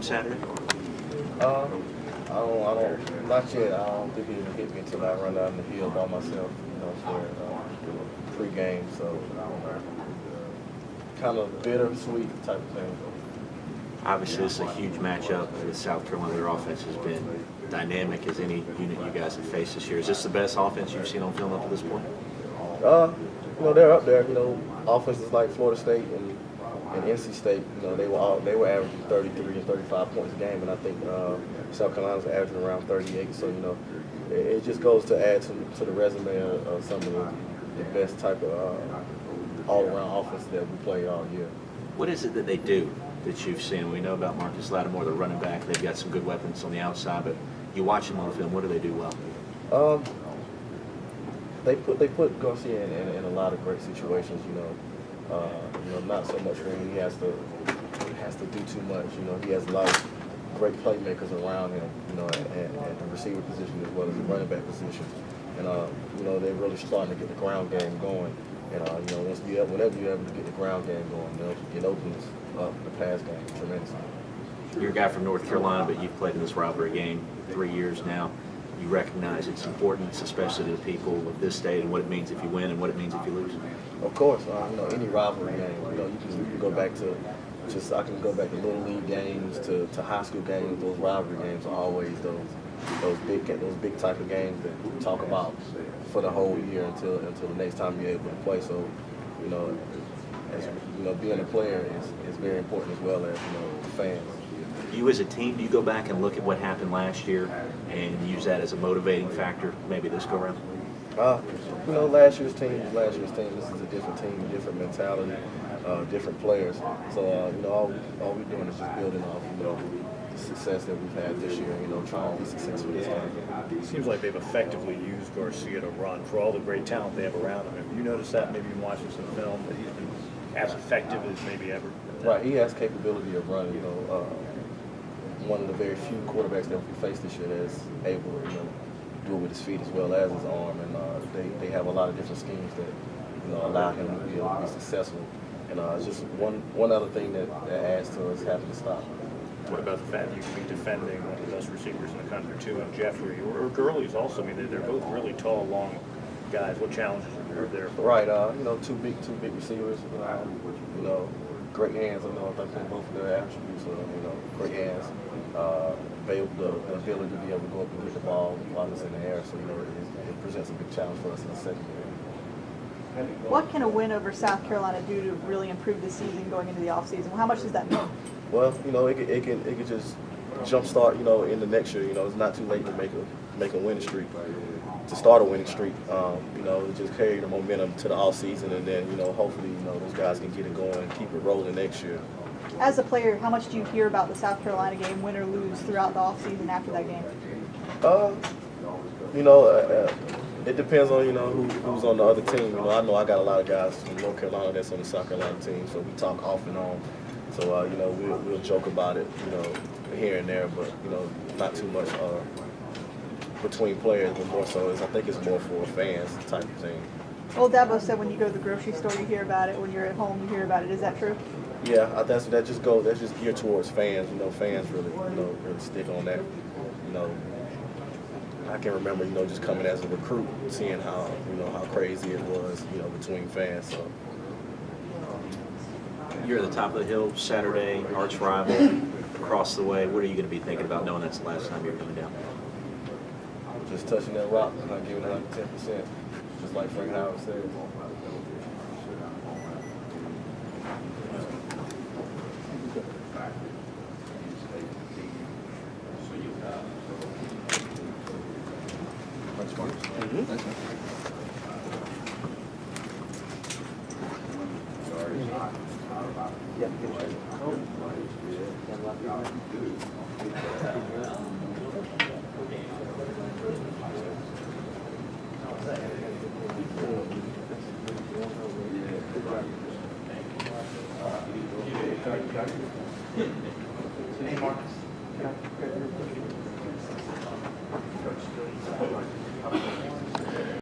Saturday? Not yet. I don't think he'll hit me until I run down the hill by myself, for pre-game. So, kind of bittersweet type of thing. Obviously, this is a huge matchup with South Carolina. Their offense has been dynamic as any unit you guys have faced this year. Is this the best offense you've seen on film up to this point? They're up there. Offenses like Florida State and NC State, they were averaging 33 and 35 points a game, and I think South Carolina's averaging around 38. So it just goes to add to the resume of some of the best type of all-around offense that we play all year. What is it that they do that you've seen? We know about Marcus Lattimore, the running back. They've got some good weapons on the outside, but you watch them on the film. What do they do well? They put Garcia in a lot of great situations. Not so much where he has to do too much. He has a lot of great playmakers around him. At the receiver position as well as the running back position. And they're really starting to get the ground game going. And whenever you're able to get the ground game going, it opens up the pass game tremendously. You're a guy from North Carolina, but you've played in this rivalry game 3 years now. You recognize its importance, especially to the people of this state, and what it means if you win and what it means if you lose. Of course, any rivalry game. You can go back to I can go back to little league games to high school games. Those rivalry games are always those big type of games that we talk about for the whole year until the next time you're able to play. So, being a player is very important as well as fans. You as a team, do you go back and look at what happened last year and use that as a motivating factor maybe this go around? Last year's team. This is a different team, different mentality, different players. So, all we're doing is just building off, the success that we've had this year, trying to be successful this time. It seems like they've effectively used Garcia to run for all the great talent they have around him. Have you noticed that maybe in watching some film that he's been as effective as maybe ever? Right, he has capability of running, one of the very few quarterbacks that we faced this year that's able to, do it with his feet as well as his arm. And they have a lot of different schemes that, allow him to be able to be successful. And it's just one other thing that adds to us having to stop. What about the fact that you can be defending one of the best receivers in the country too, and Jeffrey, or Gurley's also? I mean, they're both really tall, long guys. What challenges are there? Right, two big receivers. Great hands. I think both of their attributes are, great hands. The ability to be able to go up and get the ball while it's in the air. So it presents a big challenge for us in the secondary. What can a win over South Carolina do to really improve the season going into the offseason? How much does that mean? Well, it can just jumpstart, in the next year. It's not too late to make a winning streak, to start a winning streak. Just carry the momentum to the off season, and then hopefully those guys can get it going and keep it rolling next year. As a player, how much do you hear about the South Carolina game, win or lose, throughout the offseason after that game? It depends on who's on the other team. I know I got a lot of guys from North Carolina that's on the South Carolina team, so we talk off and on. So we'll joke about it, here and there, but not too much between players, but more so I think it's more for fans type of thing. Old Dabo said when you go to the grocery store, you hear about it. When you're at home, you hear about it. Is that true? Yeah, that's just geared towards fans. Fans really really stick on that. I can remember just coming as a recruit, seeing how how crazy it was between fans. So You're at the top of the hill Saturday, arch rival across the way. What are you going to be thinking about knowing that's the last time you're coming down? just touching that rock, I'm giving 110%, just like Frank Howard said. Hey, Marcus.